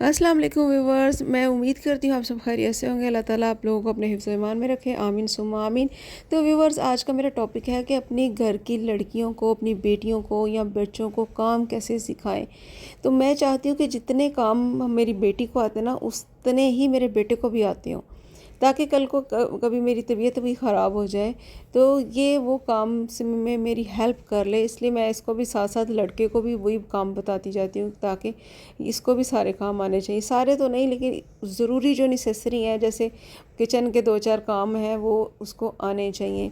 अस्सलाम वालेकुम व्यूवर्स, मैं उम्मीद करती हूँ आप सब खैरियत से होंगे। अल्लाह ताला आप लोगों को अपने हिफ्ज़ ईमान में रखे, आमीन सुम्मा आमीन। तो व्यूवर्स, आज का मेरा टॉपिक है कि अपनी घर की लड़कियों को, अपनी बेटियों को या बच्चों को काम कैसे सिखाएं। तो मैं चाहती हूँ कि जितने काम मेरी बेटी को आते ना, उतने ही मेरे बेटे को भी आते हों, ताकि कल को कभी मेरी तबीयत भी ख़राब हो जाए तो ये वो काम से में मेरी हेल्प कर ले। इसलिए मैं इसको भी साथ साथ लड़के को भी वही काम बताती जाती हूँ, ताकि इसको भी सारे काम आने चाहिए। सारे तो नहीं, लेकिन ज़रूरी जो नेसेसरी हैं, जैसे किचन के दो चार काम हैं, वो उसको आने चाहिए।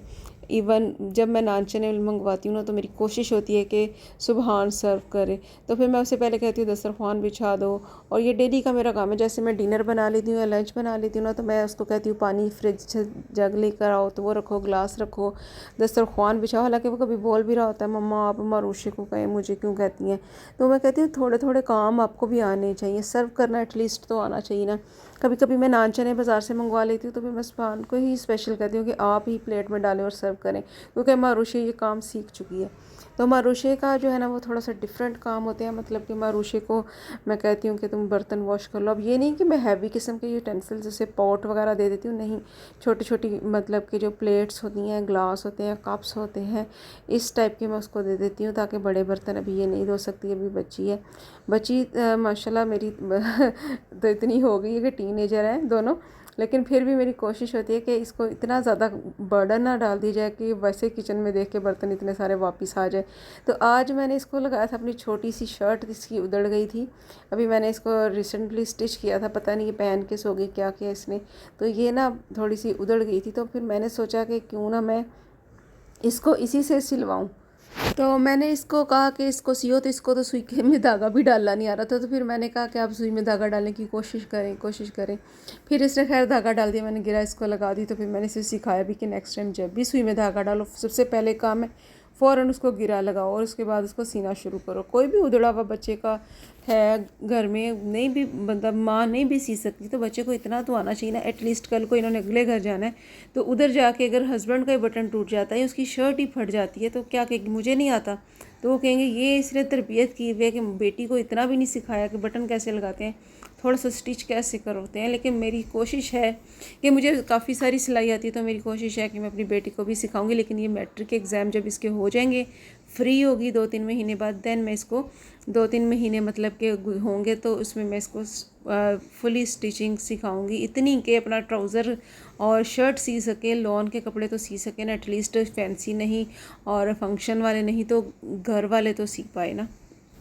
इवन जब मैं नान चने मंगवाती हूँ ना, तो मेरी कोशिश होती है कि सुबहान सर्व करे, तो फिर मैं उससे पहले कहती हूँ दस्तरखान बिछा दो। और ये डेली का मेरा काम है। जैसे मैं डिनर बना लेती हूँ या लंच बना लेती हूँ ना, तो मैं उसको कहती हूँ पानी फ्रिज से जग लेकर आओ, तो वो रखो, ग्लास रखो, दस्तरखान बिछाओ। हालांकि वो कभी बोल भी रहा होता है, मम्मा आप मारूशे को कहें, मुझे क्यों कहती हैं। तो मैं कहती हूँ थोड़े थोड़े काम आपको भी आने चाहिए, सर्व करना एटलीस्ट तो आना चाहिए ना। कभी कभी मैं नान चने बाज़ार से मंगवा लेती हूँ, तो फिर मैं सुबहान को ही स्पेशल कहती हूँ कि आप ही प्लेट में डालें और सर्व करें, क्योंकि मारूशे ये काम सीख चुकी है। तो मारूशे का जो है ना, वो थोड़ा सा डिफरेंट काम होते हैं। मतलब कि मारूशे को मैं कहती हूँ कि तुम बर्तन वॉश कर लो। अब ये नहीं कि मैं हैवी किस्म के यूटेंसिल्स जैसे पॉट वगैरह दे देती हूँ, नहीं। छोटी छोटी मतलब कि जो प्लेट्स होती हैं, ग्लास होते हैं, कप्स होते हैं, इस टाइप के मैं उसको दे देती हूँ, ताकि बड़े बर्तन अभी ये नहीं धो सकती, अभी बच्ची है। बच्ची माशाल्लाह मेरी तो इतनी हो गई है कि टीनेजर है दोनों, लेकिन फिर भी मेरी कोशिश होती है कि इसको इतना ज़्यादा बर्डन ना डाल दी जाए कि वैसे किचन में देख के बर्तन इतने सारे वापस आ जाए। तो आज मैंने इसको लगाया था, अपनी छोटी सी शर्ट इसकी उधड़ गई थी, अभी मैंने इसको रिसेंटली स्टिच किया था, पता नहीं ये पहन के सो गई क्या किया इसने, तो ये ना थोड़ी सी उधड़ गई थी। तो फिर मैंने सोचा कि क्यों ना मैं इसको इसी से सिलवाऊँ। तो मैंने इसको कहा कि इसको सियो, तो इसको तो सुई के में धागा भी डालना नहीं आ रहा था। तो फिर मैंने कहा कि आप सुई में धागा डालने की कोशिश करें। फिर इसने खैर धागा डाल दिया, मैंने गिरा, इसको लगा दी। तो फिर मैंने इसे सिखाया भी कि नेक्स्ट टाइम जब भी सुई में धागा डालो, सबसे पहले काम है फ़ौरन उसको गिरा लगाओ, और उसके बाद उसको सीना शुरू करो। कोई भी उधड़ा हुआ बच्चे का है घर में, नहीं भी मतलब माँ नहीं भी सी सकती, तो बच्चे को इतना तो आना चाहिए ना। एटलीस्ट कल को इन्होंने अगले घर जाना है, तो उधर जाके अगर हस्बैंड का ही बटन टूट जाता है, उसकी शर्ट ही फट जाती है, तो क्या कहेगी मुझे नहीं आता। तो वो कहेंगे ये इसने तरबियत की हुई है कि बेटी को इतना भी नहीं सिखाया कि बटन कैसे लगाते हैं, थोड़ा सा स्टिच कैसे करते हैं। लेकिन मेरी कोशिश है कि मुझे काफ़ी सारी सिलाई आती है, तो मेरी कोशिश है कि मैं अपनी बेटी को भी सिखाऊंगी। लेकिन ये मैट्रिक एग्ज़ाम जब इसके हो जाएंगे, फ्री होगी 2-3 महीने बाद, देन मैं इसको 2-3 महीने मतलब के होंगे, तो उसमें मैं इसको फुली स्टिचिंग सिखाऊंगी, इतनी कि अपना ट्राउज़र और शर्ट सी सके, लॉन के कपड़े तो सी सके ना, एटलीस्ट फैंसी नहीं और फंक्शन वाले नहीं तो घर वाले तो सी पाए ना।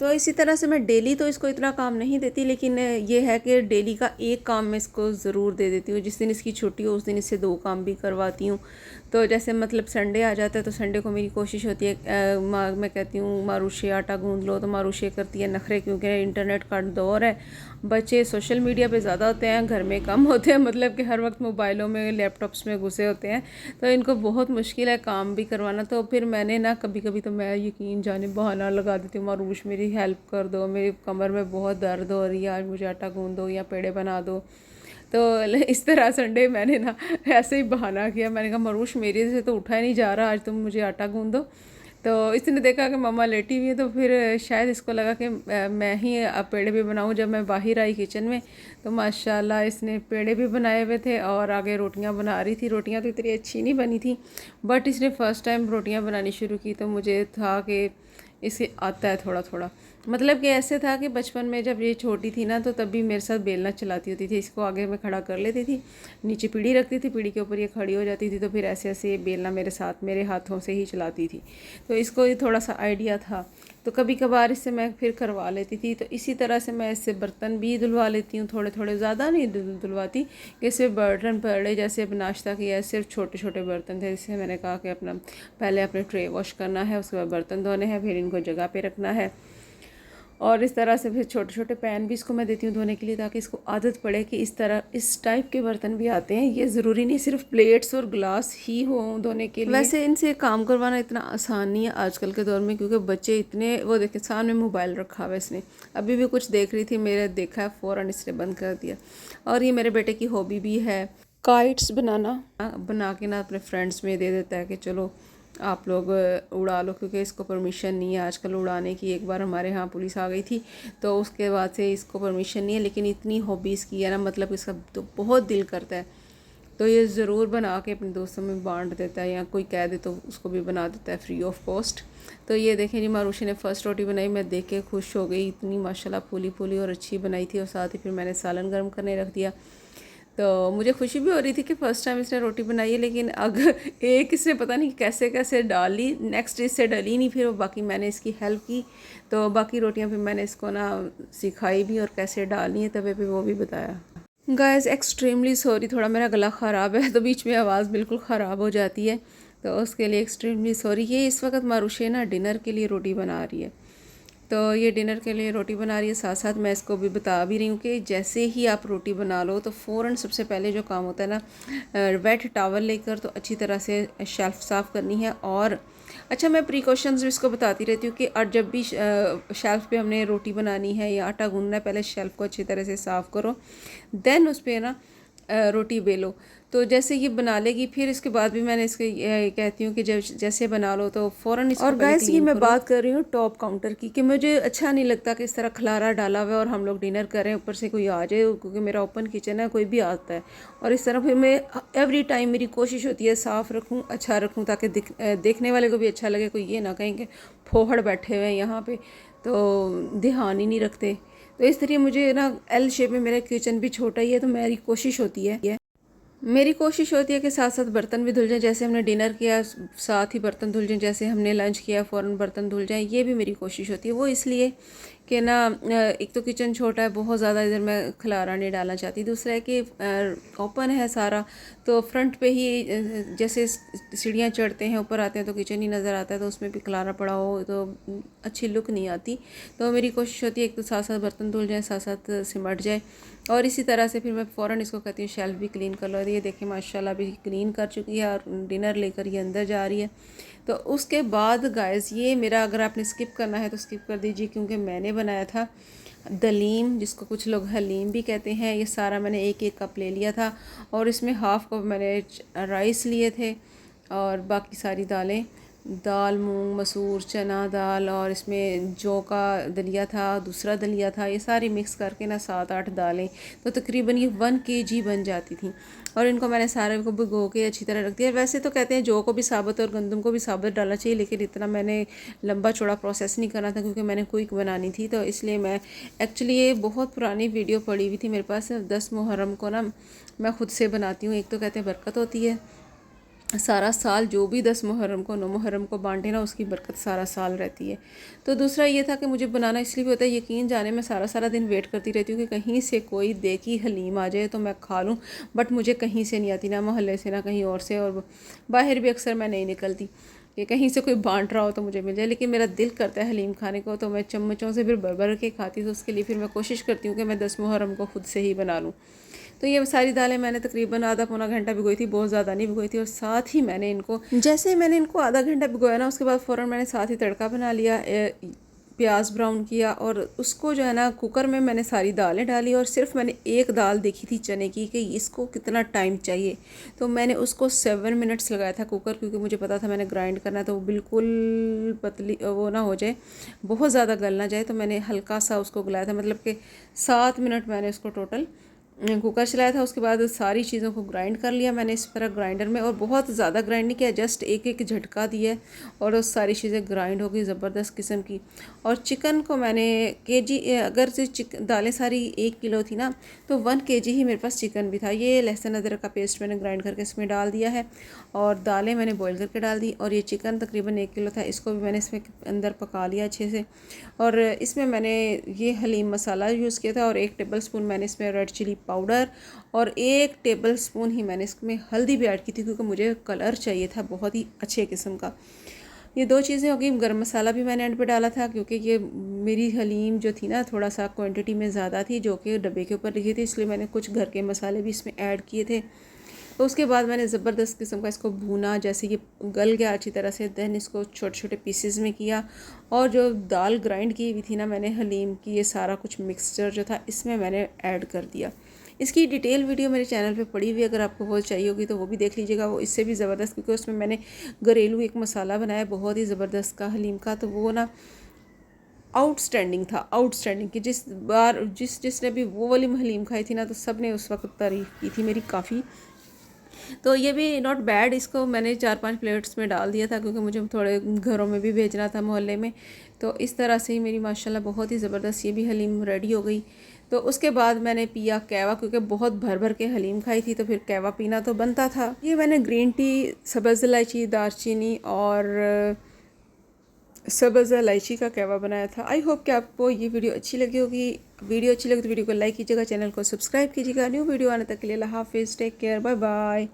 तो इसी तरह से मैं डेली तो इसको इतना काम नहीं देती, लेकिन ये है कि डेली का एक काम मैं इसको ज़रूर दे देती हूँ। जिस दिन इसकी छुट्टी हो उस दिन इससे 2 काम भी करवाती हूँ। तो जैसे मतलब संडे आ जाता है, तो संडे को मेरी कोशिश होती है मैं कहती हूँ मारूशे आटा गूंद लो, तो मारूशे करती है नखरे, क्योंकि इंटरनेट का दौर है, बच्चे सोशल मीडिया पे ज़्यादा होते हैं, घर में कम होते हैं। मतलब कि हर वक्त मोबाइलों में, लैपटॉप्स में घुसे होते हैं, तो इनको बहुत मुश्किल है काम भी करवाना। तो फिर मैंने ना कभी कभी तो मैं यकीन जाने बहाना लगा देती हूँ, मारूश मेरी हेल्प कर दो, मेरी कमर में बहुत दर्द हो रही है, आज मुझे आटा गूंद दो या पेड़े बना दो। तो इस तरह संडे मैंने ना ऐसे ही बहाना किया, मैंने कहा मरूश मेरे से तो उठा ही नहीं जा रहा, आज तुम मुझे आटा गूंद दो। तो इसने देखा कि मम्मा लेटी हुई है, तो फिर शायद इसको लगा कि मैं ही पेड़े भी बनाऊं। जब मैं बाहर आई किचन में, तो माशाल्लाह इसने पेड़े भी बनाए हुए थे और आगे रोटियां बना रही थी। रोटियां तो इतनी अच्छी नहीं बनी थी, बट इसने फ़र्स्ट टाइम रोटियां बनानी शुरू की, तो मुझे था कि इसे आता है थोड़ा थोड़ा। मतलब कि ऐसे था कि बचपन में जब ये छोटी थी ना, तो तब भी मेरे साथ बेलना चलाती होती थी, इसको आगे मैं खड़ा कर लेती थी, नीचे पीढ़ी रखती थी, पीढ़ी के ऊपर ये खड़ी हो जाती थी, तो फिर ऐसे ऐसे ये बेलना मेरे साथ मेरे हाथों से ही चलाती थी। तो इसको ये थोड़ा सा आइडिया था, तो कभी कभार इससे मैं फिर करवा लेती थी। तो इसी तरह से मैं इससे बर्तन भी धुलवा लेती हूँ, थोड़े थोड़े, ज़्यादा नहीं धुलवाती कि सिर्फ बर्तन पड़े। जैसे अब नाश्ता किया, सिर्फ छोटे छोटे बर्तन थे, इससे मैंने कहा कि अपना पहले अपने ट्रे वॉश करना है, उसके बाद बर्तन धोने हैं, फिर इनको जगह पे रखना है। और इस तरह से फिर छोटे छोटे पैन भी इसको मैं देती हूँ धोने के लिए, ताकि इसको आदत पड़े कि इस तरह इस टाइप के बर्तन भी आते हैं। ये ज़रूरी नहीं सिर्फ प्लेट्स और ग्लास ही हो धोने के लिए। वैसे इनसे काम करवाना इतना आसान नहीं है आजकल के दौर में, क्योंकि बच्चे इतने, वो देखे सामने मोबाइल रखा हुआ है इसने, अभी भी कुछ देख रही थी, मेरे देखा है फ़ौरन इसने बंद कर दिया। और ये मेरे बेटे की हॉबी भी है काइट्स बनाना, बना के ना अपने फ्रेंड्स में दे देता है कि चलो आप लोग उड़ा लो, क्योंकि इसको परमिशन नहीं है आजकल उड़ाने की। एक बार हमारे यहाँ पुलिस आ गई थी तो उसके बाद से इसको परमिशन नहीं है, लेकिन इतनी हॉबीज़ की है ना, मतलब इसका तो बहुत दिल करता है। तो ये ज़रूर बना के अपने दोस्तों में बांट देता है, या कोई कह दे तो उसको भी बना देता है फ्री ऑफ कॉस्ट। तो ये देखें जी, मारूशी ने फ़र्स्ट रोटी बनाई, मैं देख के खुश हो गई, इतनी माशाल्लाह फूली फूली और अच्छी बनाई थी। और साथ ही फिर मैंने सालन गर्म करने रख दिया। तो मुझे खुशी भी हो रही थी कि फ़र्स्ट टाइम इसने रोटी बनाई है, लेकिन अगर एक इसने पता नहीं कैसे कैसे डाली, नेक्स्ट इससे डली नहीं, फिर बाकी मैंने इसकी हेल्प की। तो बाकी रोटियां फिर मैंने इसको ना सिखाई भी, और कैसे डालनी है तवे पे वो भी बताया। गाइस एक्सट्रीमली सॉरी, थोड़ा मेरा गला ख़राब है तो बीच में आवाज़ बिल्कुल ख़राब हो जाती है, तो उसके लिए एक्सट्रीमली सॉरी। ये इस वक्त मारूशे ना डिनर के लिए रोटी बना रही है। तो ये डिनर के लिए रोटी बना रही है, साथ साथ मैं इसको भी बता भी रही हूँ कि जैसे ही आप रोटी बना लो तो फ़ौरन सबसे पहले जो काम होता है ना, वेट टॉवल लेकर तो अच्छी तरह से शेल्फ़ साफ़ करनी है। और अच्छा, मैं प्रिकॉशंस भी इसको बताती रहती हूँ कि और जब भी शेल्फ़ पे हमने रोटी बनानी है या आटा गूंदना है, पहले शेल्फ़ को अच्छी तरह से साफ़ करो, देन उस पर ना रोटी बेलो। तो जैसे ये बना लेगी, फिर इसके बाद भी मैंने इसके कहती हूँ कि जब जैसे बना लो तो फ़ौरन इसको। और गाइस ये मैं बात कर रही हूँ टॉप काउंटर की, कि मुझे अच्छा नहीं लगता कि इस तरह खलारा डाला हुआ है और हम लोग डिनर करें, ऊपर से कोई आ जाए, क्योंकि मेरा ओपन किचन है, कोई भी आता है। और इस तरह फिर मैं एवरी टाइम मेरी कोशिश होती है साफ़ रखूँ, अच्छा रखूँ, ताकि देखने वाले को भी अच्छा लगे, कोई ये ना कहें कि फोहड़ बैठे हुए हैं यहाँ पर, तो ध्यान ही नहीं रखते। तो इस तरह मुझे ना एल शेप में, मेरा किचन भी छोटा ही है, तो मेरी कोशिश होती है कि साथ साथ बर्तन भी धुल जाएं, जैसे हमने डिनर किया साथ ही बर्तन धुल जाएं, जैसे हमने लंच किया फ़ौरन बर्तन धुल जाएं। ये भी मेरी कोशिश होती है। वो इसलिए कि ना, एक तो किचन छोटा है, बहुत ज़्यादा इधर मैं खलारा नहीं डालना चाहती। दूसरा है कि ओपन है सारा, तो फ्रंट पे ही जैसे सीढ़ियाँ चढ़ते हैं ऊपर आते हैं तो किचन ही नज़र आता है, तो उसमें भी खलारा पड़ा हो तो अच्छी लुक नहीं आती। तो मेरी कोशिश होती है एक तो साथ साथ बर्तन धुल जाए, साथ साथ सिमट जाए। और इसी तरह से फिर मैं फ़ौरन इसको कहती हूँ शेल्फ़ भी क्लीन कर लो। ये देखें माशाल्लाह भी क्लीन कर चुकी है, और डिनर लेकर ये अंदर जा रही है। तो उसके बाद गाइस, ये मेरा अगर आपने स्किप करना है तो स्किप कर दीजिए, क्योंकि मैंने बनाया था दलीम, जिसको कुछ लोग हलीम भी कहते हैं। ये सारा मैंने एक एक कप ले लिया था, और इसमें हाफ़ कप मैंने राइस लिए थे, और बाकी सारी दालें, दाल मूंग मसूर चना दाल, और इसमें जौ का दलिया था, दूसरा दलिया था। ये सारी मिक्स करके ना 7-8 दालें, तो तकरीबन ये 1 kg बन जाती थी। और इनको मैंने सारे को भिगो के अच्छी तरह रख दिया। वैसे तो कहते हैं जौ को भी साबुत और गंदम को भी साबुत डालना चाहिए, लेकिन इतना मैंने लंबा चौड़ा प्रोसेस नहीं करना था, क्योंकि मैंने क्विक बनानी थी। तो इसलिए मैं एक्चुअली, ये बहुत पुरानी वीडियो पड़ी हुई थी मेरे पास, 10 मुहर्रम को ना मैं ख़ुद से बनाती हूँ। एक तो कहते हैं बरकत होती है सारा साल, जो भी 10 मुहर्रम को 9 मुहर्रम को बांटे ना, उसकी बरकत सारा साल रहती है। तो दूसरा ये था कि मुझे बनाना इसलिए भी होता है, यकीन जाने मैं सारा सारा दिन वेट करती रहती हूँ कि कहीं से कोई देखी हलीम आ जाए तो मैं खा लूँ, बट मुझे कहीं से नहीं आती, ना मोहल्ले से ना कहीं और से, और बाहर भी अक्सर मैं नहीं निकलती कि कहीं से कोई बांट रहा हो तो मुझे मिल जाए। लेकिन मेरा दिल करता है हलीम खाने को, तो मैं चम्मचों से फिर भर भर के खाती, तो उसके लिए फिर मैं कोशिश करती हूँ कि मैं 10 मुहर्रम को खुद से ही बना लूँ। तो ये सारी दालें मैंने तकरीबन आधा पौना घंटा भिगोई थी, बहुत ज़्यादा नहीं भिगोई थी। और साथ ही मैंने इनको, जैसे मैंने इनको आधा घंटा भिगोया ना, उसके बाद फ़ौरन मैंने साथ ही तड़का बना लिया, प्याज ब्राउन किया, और उसको जो है ना कुकर में मैंने सारी दालें डाली। और सिर्फ मैंने एक दाल देखी थी चने की कि इसको कितना टाइम चाहिए, तो मैंने उसको 7 मिनट्स लगाया था कुकर, क्योंकि मुझे पता था मैंने ग्राइंड करना है तो वो बिल्कुल पतली वो ना हो जाए, बहुत ज़्यादा गल ना जाए। तो मैंने हल्का सा उसको गलाया था, मतलब कि 7 मिनट मैंने उसको टोटल कुकर चलाया था। उसके बाद सारी चीज़ों को ग्राइंड कर लिया मैंने इस तरह ग्राइंडर में, और बहुत ज़्यादा ग्राइंड नहीं किया, जस्ट एक एक झटका दिया, और वो सारी चीज़ें ग्राइंड हो गई ज़बरदस्त किस्म की। और चिकन को मैंने केजी, अगर से दालें सारी 1 किलो थी ना, तो 1 kg ही मेरे पास चिकन भी था। ये लहसुन अदरक का पेस्ट मैंने ग्राइंड करके इसमें डाल दिया है, और दालें मैंने बॉईल करके डाल दी। और ये चिकन तकरीबन 1 किलो था, इसको भी मैंने इसमें अंदर पका लिया अच्छे से। और इसमें मैंने ये हलीम मसाला यूज़ किया था, और 1 टेबल स्पून मैंने इसमें रेड चिली पाउडर, और 1 टेबल स्पून ही मैंने इसमें हल्दी भी ऐड की थी, क्योंकि मुझे कलर चाहिए था बहुत ही अच्छे किस्म का। ये 2 चीज़ें हो गई। गरम मसाला भी मैंने एंड पे डाला था, क्योंकि ये मेरी हलीम जो थी ना थोड़ा सा क्वांटिटी में ज़्यादा थी, जो कि डब्बे के ऊपर लिखी थी, इसलिए मैंने कुछ घर के मसाले भी इसमें ऐड किए थे। तो उसके बाद मैंने ज़बरदस्त किस्म का इसको भूना, जैसे ये गल गया अच्छी तरह से, देन इसको छोटे छोटे पीसेस में किया। और जो दाल ग्राइंड की हुई थी ना मैंने हलीम की, ये सारा कुछ मिक्सचर जो था इसमें मैंने ऐड कर दिया। इसकी डिटेल वीडियो मेरे चैनल पे पड़ी हुई है, अगर आपको वो चाहिए होगी तो वो भी देख लीजिएगा। वो इससे भी ज़बरदस्त, क्योंकि उसमें मैंने घरेलू एक मसाला बनाया बहुत ही ज़बरदस्त का हलीम का, तो वो ना आउटस्टैंडिंग था, आउटस्टैंडिंग कि जिसने भी वो वाली हलीम खाई थी ना, तो सब ने उस वक्त तारीफ़ की थी मेरी काफ़ी। तो ये भी नॉट बैड। इसको मैंने 4-5 प्लेट्स में डाल दिया था, क्योंकि मुझे थोड़े घरों में भी भेजना था, मोहल्ले में। तो इस तरह से ही मेरी माशाल्लाह बहुत ही ज़बरदस्त ये भी हलीम रेडी हो गई। तो उसके बाद मैंने पिया कहवा, क्योंकि बहुत भर भर के हलीम खाई थी, तो फिर कहवा पीना तो बनता था। ये मैंने ग्रीन टी, सब्ज़ इलायची, दालचीनी और सब्ज़ इलायची का कहवा बनाया था। आई होप कि आपको ये वीडियो अच्छी लगी होगी। वीडियो अच्छी लगी तो वीडियो को लाइक कीजिएगा, चैनल को सब्सक्राइब कीजिएगा। न्यू वीडियो आने तक के लिए अल्लाह हाफिज़, टेक केयर, बाय बाय।